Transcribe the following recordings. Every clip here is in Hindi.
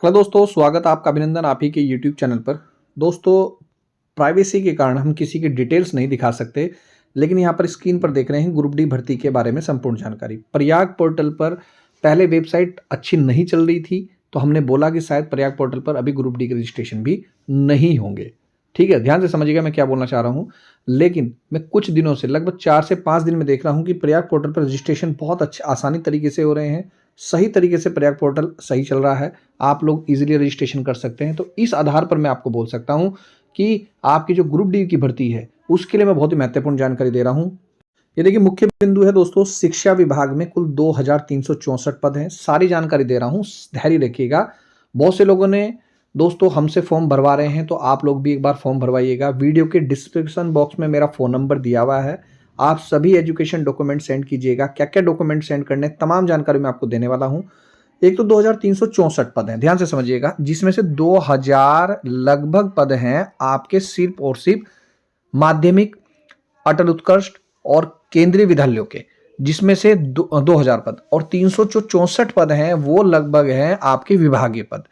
हेलो दोस्तों, स्वागत आपका अभिनंदन आप ही के यूट्यूब चैनल पर। दोस्तों, प्राइवेसी के कारण हम किसी की डिटेल्स नहीं दिखा सकते, लेकिन यहाँ पर स्क्रीन पर देख रहे हैं ग्रुप डी भर्ती के बारे में संपूर्ण जानकारी। प्रयाग पोर्टल पर पहले वेबसाइट अच्छी नहीं चल रही थी, तो हमने बोला कि शायद प्रयाग पोर्टल पर अभी ग्रुप डी के रजिस्ट्रेशन भी नहीं होंगे। ठीक है, ध्यान से समझिएगा मैं क्या बोलना चाह रहा हूँ। लेकिन मैं कुछ दिनों से लगभग 4 से 5 दिन में देख रहा हूँ कि प्रयाग पोर्टल पर रजिस्ट्रेशन बहुत अच्छे आसानी तरीके से हो रहे हैं। सही तरीके से प्रयाग पोर्टल सही चल रहा है, आप लोग इजीली रजिस्ट्रेशन कर सकते हैं। तो इस आधार पर मैं आपको बोल सकता हूं कि आपकी जो ग्रुप डी की भर्ती है उसके लिए मैं बहुत ही महत्वपूर्ण जानकारी दे रहा हूं। ये देखिए मुख्य बिंदु है दोस्तों, शिक्षा विभाग में कुल 2364 पद हैं। सारी जानकारी दे रहा हूं, धैर्य रखिएगा। बहुत से लोगों ने दोस्तों हमसे फॉर्म भरवा रहे हैं, तो आप लोग भी एक बार फॉर्म भरवाइएगा। वीडियो के डिस्क्रिप्शन बॉक्स में मेरा फ़ोन नंबर दिया हुआ है, आप सभी एजुकेशन डॉक्यूमेंट सेंड कीजिएगा। क्या क्या डॉक्यूमेंट सेंड करने, तमाम जानकारी मैं आपको देने वाला हूं। एक तो 2364 पद हैं, ध्यान से समझिएगा, जिसमें से 2000 लगभग पद हैं आपके सिर्फ और सिर्फ माध्यमिक, अटल उत्कृष्ट और केंद्रीय विद्यालयों के, जिसमें से 2000 पद, और 364 पद हैं वो लगभग हैं आपके विभागीय पद।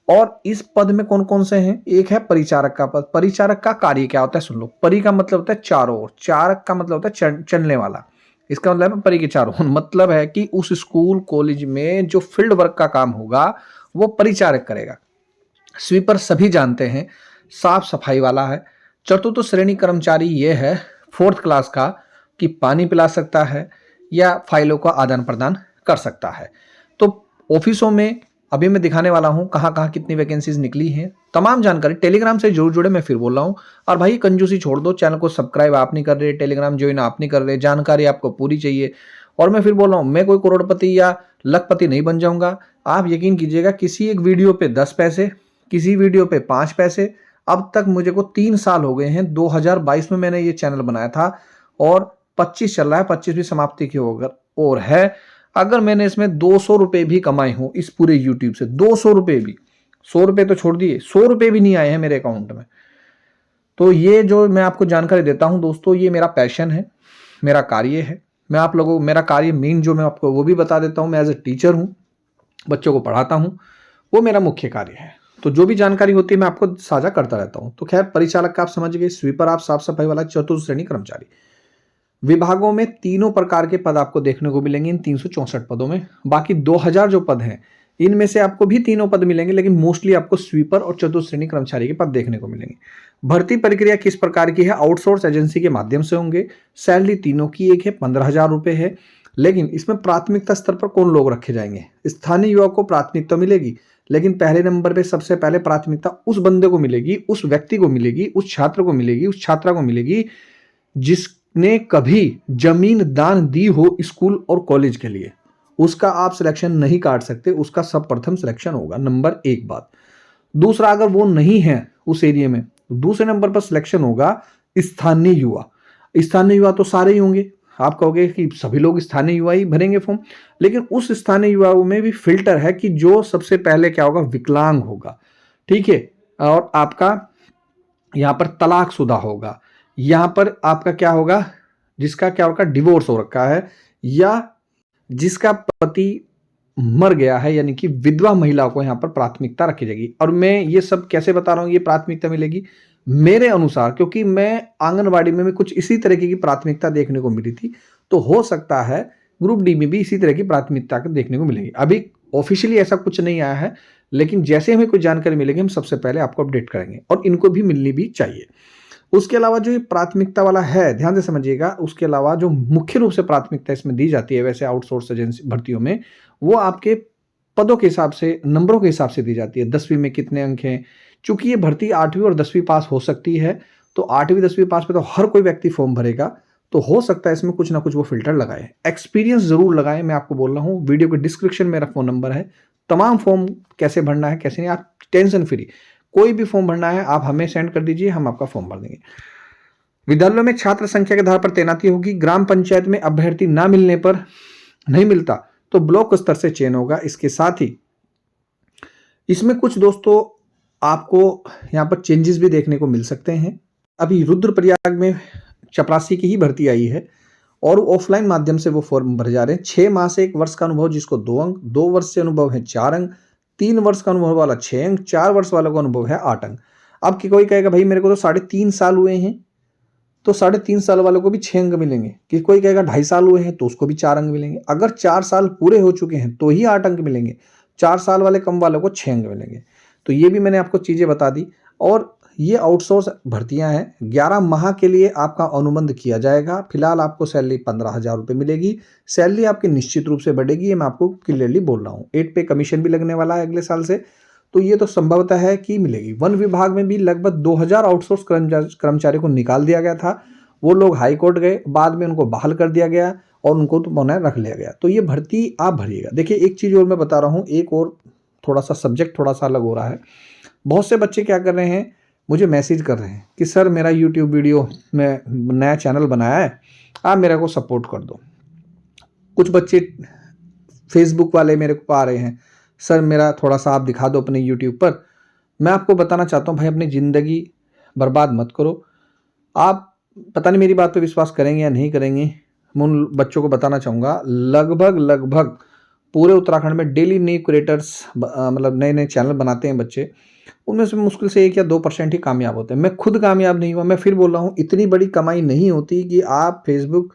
और इस पद में कौन कौन से हैं? एक है परिचारक का पद। परिचारक का कार्य क्या होता है सुन लो। परि का मतलब होता है चारों ओर, चारक का मतलब होता है चलने वाला। इसका मतलब है परि के चारों ओर, मतलब है कि उस स्कूल कॉलेज में जो फील्ड वर्क का काम होगा वो परिचारक करेगा। स्वीपर सभी जानते हैं, साफ सफाई वाला है। चतुर्थ श्रेणी कर्मचारी ये है 4th क्लास का, कि पानी पिला सकता है या फाइलों का आदान प्रदान कर सकता है। तो ऑफिसों में अभी मैं दिखाने वाला हूं कहां कहां कितनी वैकेंसीज निकली हैं, तमाम जानकारी टेलीग्राम से जरूर जुड़े। मैं फिर बोल रहा हूं, और भाई कंजूसी छोड़ दो, चैनल को सब्सक्राइब आप नहीं कर रहे, टेलीग्राम ज्वाइन आप नहीं कर रहे, जानकारी आपको पूरी चाहिए। और मैं फिर बोल रहा हूं, मैं कोई करोड़पति या लखपति नहीं बन जाऊंगा। आप यकीन कीजिएगा, किसी एक वीडियो पे 10 पैसे, किसी वीडियो पे 5 पैसे। अब तक मुझे को 3 साल हो गए हैं, 2022 में मैंने ये चैनल बनाया था और 25 चल रहा है, 25 भी समाप्ति की होगा और है। अगर मैंने इसमें 200 रुपए भी कमाए हो इस पूरे यूट्यूब से, 200 रुपए भी, 100 रुपए तो छोड़ दिए, 100 रुपए भी नहीं आए हैं मेरे अकाउंट में। तो ये जो मैं आपको जानकारी देता हूं दोस्तों, ये मेरा पैशन है, मेरा कार्य है। मैं आप लोगों को मेरा कार्य मेन जो मैं आपको वो भी बता देता हूं, मैं एज ए टीचर हूं, बच्चों को पढ़ाता हूं, वो मेरा मुख्य कार्य है। तो जो भी जानकारी होती है मैं आपको साझा करता रहता हूं। तो खैर, परिचालक का आप समझ गए, स्वीपर आप साफ सफाई वाला, चतुर्थ श्रेणी कर्मचारी। विभागों में तीनों प्रकार के पद आपको देखने को मिलेंगे इन 364 पदों में। बाकी 2000 जो पद हैं इनमें से आपको भी तीनों पद मिलेंगे, लेकिन मोस्टली आपको स्वीपर और चतुर्थ श्रेणी कर्मचारी के पद देखने को मिलेंगे। भर्ती प्रक्रिया किस प्रकार की है? आउटसोर्स एजेंसी के माध्यम से होंगे। सैलरी तीनों की एक है, 15,000 रुपए है। लेकिन इसमें प्राथमिकता स्तर पर कौन लोग रखे जाएंगे? स्थानीय युवा को प्राथमिकता मिलेगी, लेकिन पहले नंबर पे सबसे पहले प्राथमिकता उस बंदे को मिलेगी, उस व्यक्ति को मिलेगी, उस छात्र को मिलेगी, उस छात्रा को मिलेगी जिसने कभी जमीन दान दी हो स्कूल और कॉलेज के लिए। उसका आप सिलेक्शन नहीं काट सकते, उसका सब प्रथम सिलेक्शन होगा, नंबर 1 बात। दूसरा, अगर वो नहीं है उस एरिया में, तो दूसरे नंबर पर सिलेक्शन होगा स्थानीय युवा। स्थानीय युवा तो सारे ही होंगे, आप कहोगे कि सभी लोग स्थानीय युवा ही भरेंगे फॉर्म, लेकिन उस स्थानीय युवाओं में भी फिल्टर है कि जो सबसे पहले क्या होगा, विकलांग होगा, ठीक है, और आपका यहां पर तलाकशुदा होगा, यहां पर आपका क्या होगा, जिसका क्या होगा, डिवोर्स हो रखा है, या जिसका पति मर गया है, यानी कि विधवा महिला को यहां पर प्राथमिकता रखी जाएगी। और मैं ये सब कैसे बता रहा हूं, ये प्राथमिकता मिलेगी मेरे अनुसार, क्योंकि मैं आंगनवाड़ी में कुछ इसी तरीके की प्राथमिकता देखने को मिली थी। तो हो सकता है ग्रुप डी में भी इसी तरह की प्राथमिकता देखने को मिलेगी। अभी ऑफिशियली ऐसा कुछ नहीं आया है, लेकिन जैसे हमें कोई जानकारी मिलेगी हम सबसे पहले आपको अपडेट करेंगे, और इनको भी मिलनी भी चाहिए। उसके अलावा जो ये प्राथमिकता वाला है, ध्यान से समझिएगा, उसके अलावा जो मुख्य रूप से प्राथमिकता इसमें दी जाती है वैसे आउटसोर्स एजेंसी भर्तियों में, वो आपके पदों के हिसाब से, नंबरों के हिसाब से दी जाती है। 10वीं में कितने अंक हैं, चूंकि ये भर्ती 8वीं और 10वीं पास हो सकती है, तो 8वीं 10वीं पास पे तो हर कोई व्यक्ति फॉर्म भरेगा, तो हो सकता है इसमें कुछ ना कुछ वो फिल्टर लगाए। एक्सपीरियंस जरूर लगाएं, मैं आपको बोल रहा हूँ। वीडियो के डिस्क्रिप्शन में मेरा फोन नंबर है, तमाम फॉर्म कैसे भरना है कैसे नहीं, आप टेंशन फ्री, कोई भी फॉर्म भरना है आप हमें सेंड कर दीजिए, हम आपका फॉर्म भर देंगे। विद्यालयों में छात्र संख्या के आधार पर तैनाती होगी। ग्राम पंचायत में अभ्यर्थी ना मिलने पर, नहीं मिलता तो ब्लॉक स्तर से चयन होगा। इसके साथ ही इसमें कुछ दोस्तों आपको यहाँ पर चेंजेस भी देखने को मिल सकते हैं। अभी रुद्रप्रयाग में चपरासी की ही भर्ती आई है और ऑफलाइन माध्यम से वो फॉर्म भरे जा रहे हैं। 6 माह से 1 वर्ष का अनुभव जिसको 2 अंक, 2 वर्ष से अनुभव है 4 अंक, 3 वर्ष का अनुभव वाला 6 अंक, 4 वर्ष वालों का अनुभव है 8 अंक। अब कि कोई कहेगा भाई मेरे को तो 3.5 साल हुए हैं, तो 3.5 साल वालों को भी 6 अंक मिलेंगे। कि कोई कहेगा 2.5 साल हुए हैं तो उसको भी 4 अंक मिलेंगे। अगर 4 साल पूरे हो चुके हैं तो ही 8 अंक मिलेंगे। 4 साल वाले कम वालों को 6 अंक मिलेंगे। तो ये भी मैंने आपको चीज़ें बता दी। और ये आउटसोर्स भर्तियां हैं। 11 माह के लिए आपका अनुबंध किया जाएगा। फिलहाल आपको सैलरी 15,000 रुपये मिलेगी। सैलरी आपकी निश्चित रूप से बढ़ेगी, ये मैं आपको क्लियरली बोल रहा हूँ। 8 पे कमीशन भी लगने वाला है अगले साल से, तो ये तो संभवतः है कि मिलेगी। वन विभाग में भी लगभग 2000 आउटसोर्स कर्मचारी को निकाल दिया गया था। वो लोग हाई कोर्ट गए, बाद में उनको बहाल कर दिया गया और उनको तो पुनः रख लिया गया। तो ये भर्ती आप भरिएगा। देखिए एक चीज़ और मैं बता रहा हूँ, एक और थोड़ा सा सब्जेक्ट थोड़ा सा अलग हो रहा है। बहुत से बच्चे क्या कर रहे हैं, मुझे मैसेज कर रहे हैं कि सर मेरा यूट्यूब वीडियो में नया चैनल बनाया है, आप मेरे को सपोर्ट कर दो। कुछ बच्चे फेसबुक वाले मेरे को आ रहे हैं, सर मेरा थोड़ा सा आप दिखा दो अपने यूट्यूब पर। मैं आपको बताना चाहता हूँ भाई, अपनी ज़िंदगी बर्बाद मत करो। आप पता नहीं मेरी बात पे विश्वास करेंगे या नहीं करेंगे। मैं उन बच्चों को बताना चाहूँगा, लगभग पूरे उत्तराखंड में डेली नए क्रिएटर्स मतलब नए चैनल बनाते हैं बच्चे, उनमें से मुश्किल से 1 या 2% ही कामयाब होते हैं। मैं खुद कामयाब नहीं हुआ। मैं फिर बोल रहा हूँ, इतनी बड़ी कमाई नहीं होती कि आप फेसबुक,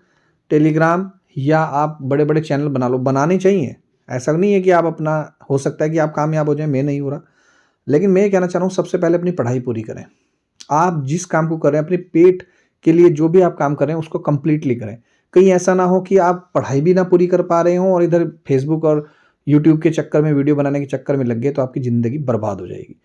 टेलीग्राम या आप बड़े बड़े चैनल बना लो। बनाने चाहिए, ऐसा नहीं है कि आप अपना, हो सकता है कि आप कामयाब हो जाए, मैं नहीं हो रहा। लेकिन मैं ये कहना चाह रहा हूँ, सबसे पहले अपनी पढ़ाई पूरी करें। आप जिस काम को कर रहे हैं, अपने पेट के लिए जो भी आप काम कर रहे हैं उसको कंप्लीटली करें। कहीं ऐसा ना हो कि आप पढ़ाई भी ना पूरी कर पा रहे हो और इधर फेसबुक और यूट्यूब के चक्कर में, वीडियो बनाने के चक्कर में लग गए, तो आपकी ज़िंदगी बर्बाद हो जाएगी।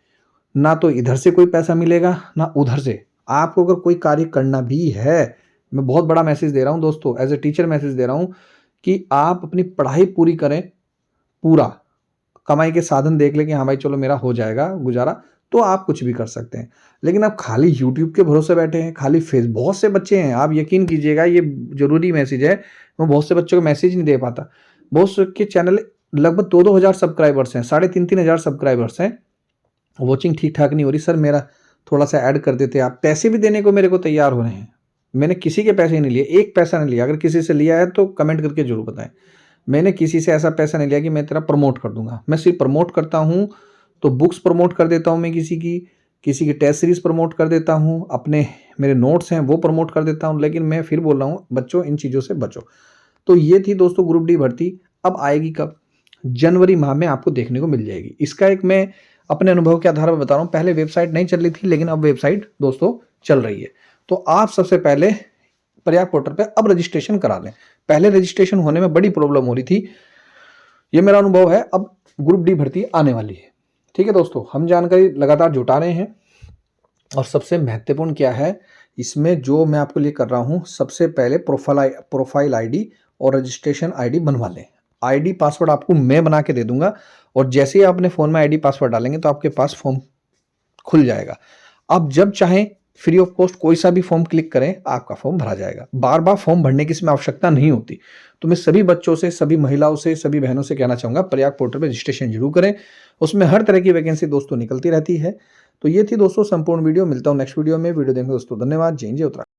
ना तो इधर से कोई पैसा मिलेगा ना उधर से। आपको अगर कोई कार्य करना भी है, मैं बहुत बड़ा मैसेज दे रहा हूँ दोस्तों, एज ए टीचर मैसेज दे रहा हूँ कि आप अपनी पढ़ाई पूरी करें। पूरा कमाई के साधन देख लें कि हाँ भाई चलो मेरा हो जाएगा गुजारा, तो आप कुछ भी कर सकते हैं। लेकिन आप खाली यूट्यूब के भरोसे बैठे हैं, खाली फेस, बहुत से बच्चे हैं, आप यकीन कीजिएगा, ये जरूरी मैसेज है, मैं बहुत से बच्चों को मैसेज नहीं दे पाता। बहुत से के चैनल लगभग 2-2 हज़ार सब्सक्राइबर्स हैं, 3,500 हज़ार सब्सक्राइबर्स हैं, वॉचिंग ठीक ठाक नहीं हो रही। सर मेरा थोड़ा सा ऐड कर देते आप। पैसे भी देने को मेरे को तैयार हो रहे हैं। मैंने किसी के पैसे नहीं लिए, एक पैसा नहीं लिया। अगर किसी से लिया है तो कमेंट करके जरूर बताएं। मैंने किसी से ऐसा पैसा नहीं लिया कि मैं तेरा प्रमोट कर दूंगा। मैं सिर्फ प्रमोट करता हूँ तो बुक्स प्रमोट कर देता हूँ, मैं किसी की टेस्ट सीरीज प्रमोट कर देता हूँ, अपने मेरे नोट्स हैं वो प्रमोट कर देता हूँ। लेकिन मैं फिर बोल रहा हूँ बच्चों, इन चीज़ों से बचो। तो ये थी दोस्तों ग्रुप डी भर्ती। अब आएगी कब? जनवरी माह में आपको देखने को मिल जाएगी। इसका एक मैं अपने अनुभव के आधार पर बता रहा हूँ। पहले वेबसाइट नहीं चल रही थी, लेकिन अब वेबसाइट दोस्तों चल रही है। तो आप सबसे पहले प्रयाग पोर्टल पे अब रजिस्ट्रेशन करा लें। पहले रजिस्ट्रेशन होने में बड़ी प्रॉब्लम हो रही थी, ये मेरा अनुभव है। अब ग्रुप डी भर्ती आने वाली है। ठीक है दोस्तों, हम जानकारी लगातार जुटा रहे हैं। और सबसे महत्वपूर्ण क्या है इसमें, जो मैं आपको लिए कर रहा हूं, सबसे पहले प्रोफाइल आईडी और रजिस्ट्रेशन आईडी बनवा लें। आईडी पासवर्ड आपको मैं बना के दे दूंगा, और जैसे ही आप अपने फ़ोन में आईडी पासवर्ड डालेंगे तो आपके पास फॉर्म खुल जाएगा। आप जब चाहें फ्री ऑफ कॉस्ट कोई सा भी फॉर्म क्लिक करें, आपका फॉर्म भरा जाएगा। बार बार फॉर्म भरने की इसमें आवश्यकता नहीं होती। तो मैं सभी बच्चों से, सभी महिलाओं से, सभी बहनों से कहना चाहूँगा, प्रयाग पोर्टल पर रजिस्ट्रेशन जरूर करें। उसमें हर तरह की वैकेंसी दोस्तों निकलती रहती है। तो ये थी दोस्तों संपूर्ण वीडियो। मिलता हूँ नेक्स्ट वीडियो में। वीडियो देखने दोस्तों धन्यवाद। जय हिंद, जय उत्तराखंड।